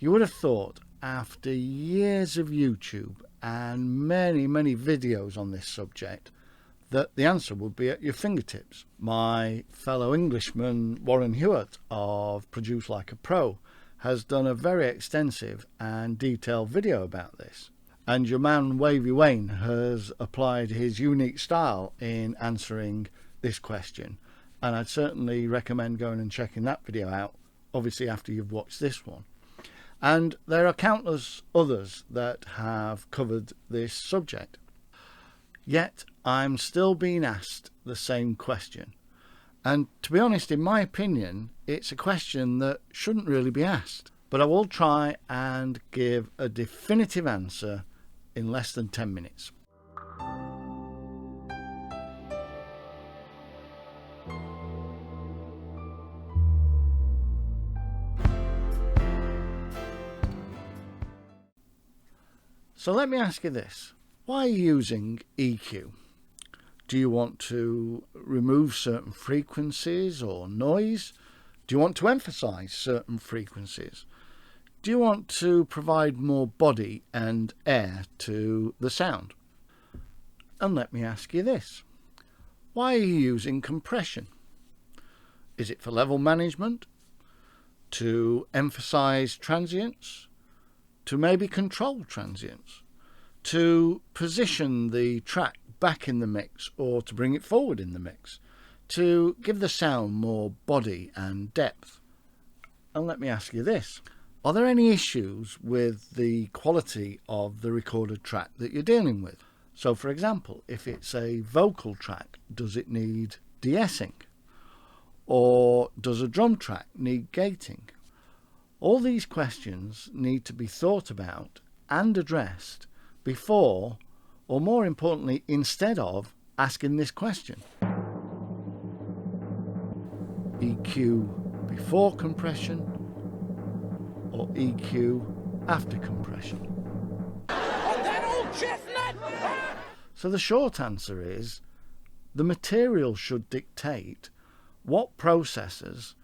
You would have thought, after years of YouTube and many videos on this subject, that the answer would be at your fingertips. My fellow Englishman Warren Hewitt of Produce Like a Pro has done a very extensive and detailed video about this, and your man Wavy Wayne has applied his unique style in answering this question, and I'd certainly recommend going and checking that video out, obviously after you've watched this one. And there are countless others that have covered this subject. Yet I'm still being asked the same question. And to be honest, in my opinion, it's a question that shouldn't really be asked. But I will try and give a definitive answer in less than 10 minutes. So let me ask you this. Why are you using EQ? Do you want to remove certain frequencies or noise? Do you want to emphasize certain frequencies? Do you want to provide more body and air to the sound? And let me ask you this. Why are you using compression? Is it for level management? To emphasize transients? To maybe control transients? To position the track back in the mix or to bring it forward in the mix? To give the sound more body and depth? And let me ask you this. Are there any issues with the quality of the recorded track that you're dealing with? So for example, if it's a vocal track, does it need de-essing? Or does a drum track need gating? All these questions need to be thought about and addressed before, or more importantly, instead of asking this question. EQ before compression or EQ after compression? That old chestnut! So the short answer is the material should dictate what processes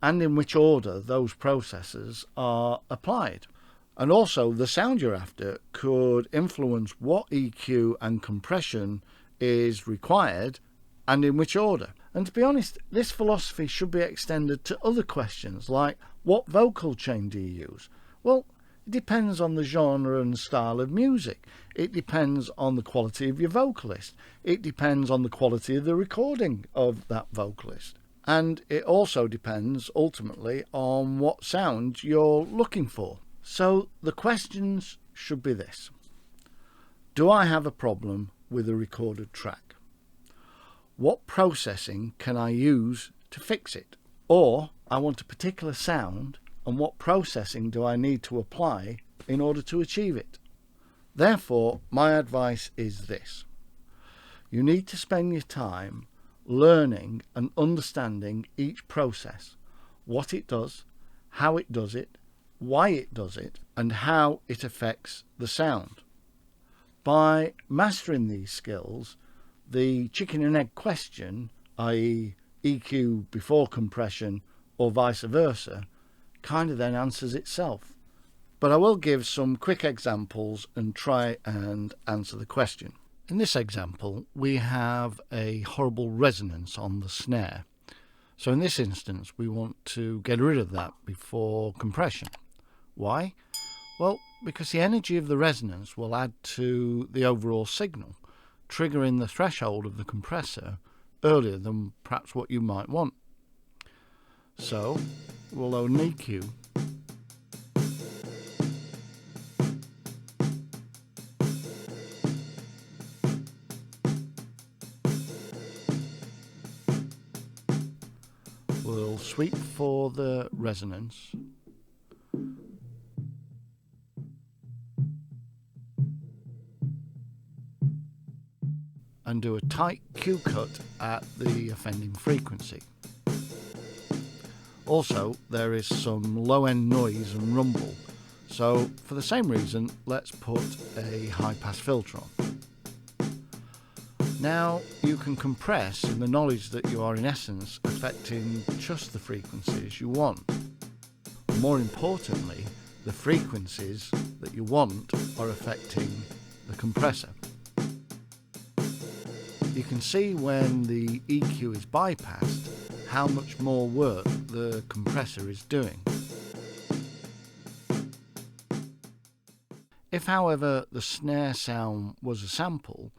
and in which order those processes are applied. And also the sound you're after could influence what EQ and compression is required and in which order. And to be honest, this philosophy should be extended to other questions like, what vocal chain do you use? Well, it depends on the genre and style of music. It depends on the quality of your vocalist. It depends on the quality of the recording of that vocalist. And it also depends ultimately on what sound you're looking for. So the questions should be this. Do I have a problem with a recorded track? What processing can I use to fix it? Or I want a particular sound, and what processing do I need to apply in order to achieve it? Therefore, my advice is this. You need to spend your time learning and understanding each process, what it does, how it does it, why it does it, and how it affects the sound. By mastering these skills, the chicken and egg question, i.e. EQ before compression or vice versa, kind of then answers itself. But I will give some quick examples and try and answer the question. In this example, we have a horrible resonance on the snare. So in this instance, we want to get rid of that before compression. Why? Well, because the energy of the resonance will add to the overall signal, triggering the threshold of the compressor earlier than perhaps what you might want. So we'll load an EQ. We'll sweep for the resonance. And do a tight Q cut at the offending frequency. Also, there is some low-end noise and rumble, so for the same reason, let's put a high-pass filter on. Now, you can compress in the knowledge that you are in essence affecting just the frequencies you want. More importantly, the frequencies that you want are affecting the compressor. You can see when the EQ is bypassed how much more work the compressor is doing. If, however, the snare sound was a sample,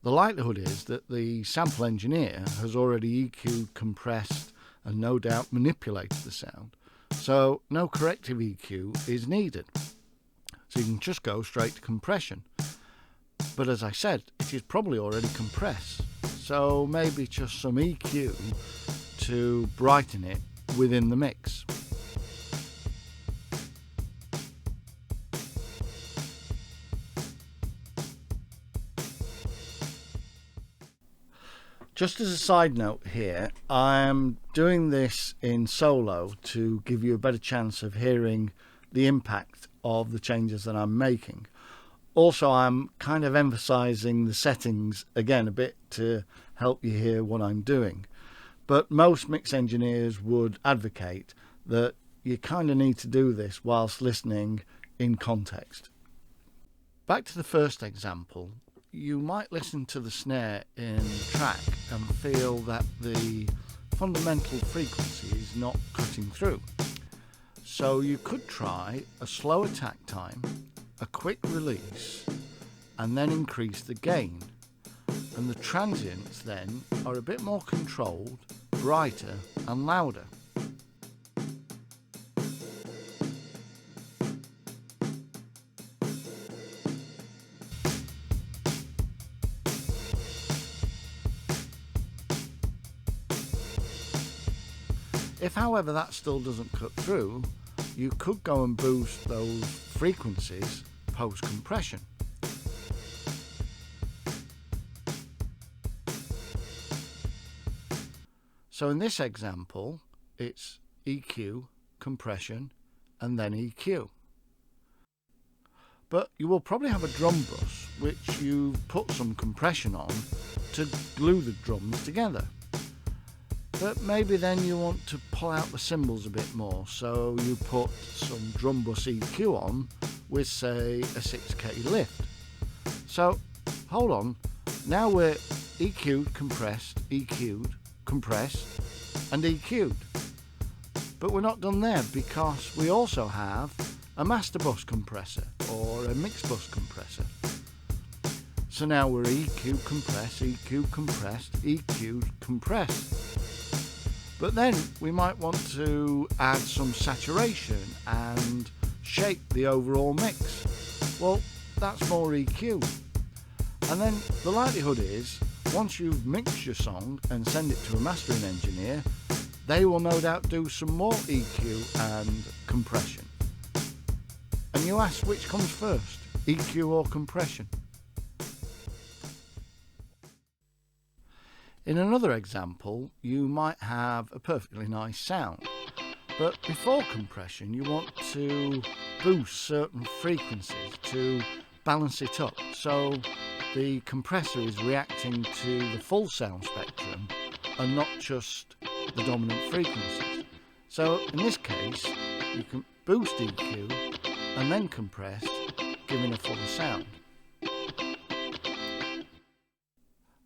the likelihood is that the sample engineer has already EQ'd, compressed, and no doubt manipulated the sound, so no corrective EQ is needed. So you can just go straight to compression. But as I said, it is probably already compressed, so maybe just some EQ to brighten it within the mix. Just as a side note here, I'm doing this in solo to give you a better chance of hearing the impact of the changes that I'm making. Also, I'm kind of emphasizing the settings again a bit to help you hear what I'm doing. But most mix engineers would advocate that you kind of need to do this whilst listening in context. Back to the first example. You might listen to the snare in the track and feel that the fundamental frequency is not cutting through. So you could try a slow attack time, a quick release, and then increase the gain. And the transients then are a bit more controlled, brighter and louder. If, however, that still doesn't cut through, you could go and boost those frequencies post-compression. So in this example, it's EQ, compression, and then EQ. But you will probably have a drum bus which you've put some compression on to glue the drums together. But maybe then you want to pull out the cymbals a bit more, so you put some drum bus EQ on with, say, a 6K lift. So, hold on, now we're EQ'd, compressed, EQ'd, compressed, and EQ'd. But we're not done there, because we also have a master bus compressor or a mix bus compressor. So now we're EQ, compressed, EQ, compressed, EQ'd, compressed. But then we might want to add some saturation and shape the overall mix. Well, that's more EQ. And then the likelihood is, once you've mixed your song and send it to a mastering engineer, they will no doubt do some more EQ and compression. And you ask which comes first, EQ or compression? In another example, you might have a perfectly nice sound, but before compression you want to boost certain frequencies to balance it up, so the compressor is reacting to the full sound spectrum and not just the dominant frequencies. So in this case, you can boost EQ and then compress, giving a fuller sound.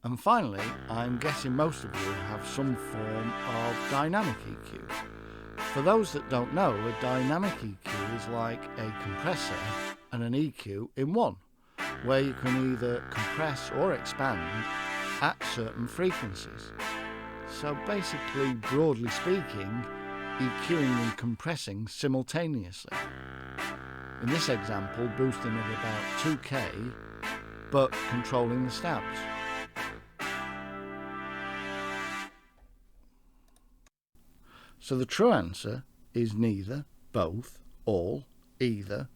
And finally, I'm guessing most of you have some form of dynamic EQ. For those that don't know, a dynamic EQ is like a compressor and an EQ in one, where you can either compress or expand at certain frequencies. So basically, broadly speaking, EQing and compressing simultaneously. In this example, boosting at about 2K, but controlling the stabs. So the true answer is neither, both, all, either.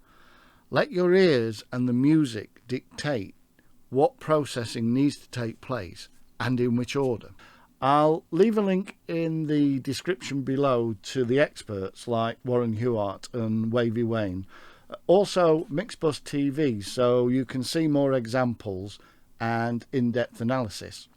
Let your ears and the music dictate what processing needs to take place and in which order. I'll leave a link in the description below to the experts like Warren Huart and Wavy Wayne. Also Mixbus TV, so you can see more examples and in-depth analysis.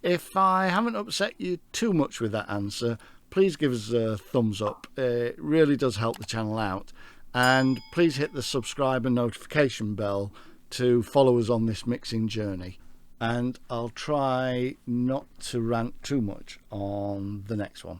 If I haven't upset you too much with that answer, please give us a thumbs up. It really does help the channel out. and please hit the subscribe and notification bell to follow us on this mixing journey. And I'll try not to rant too much on the next one.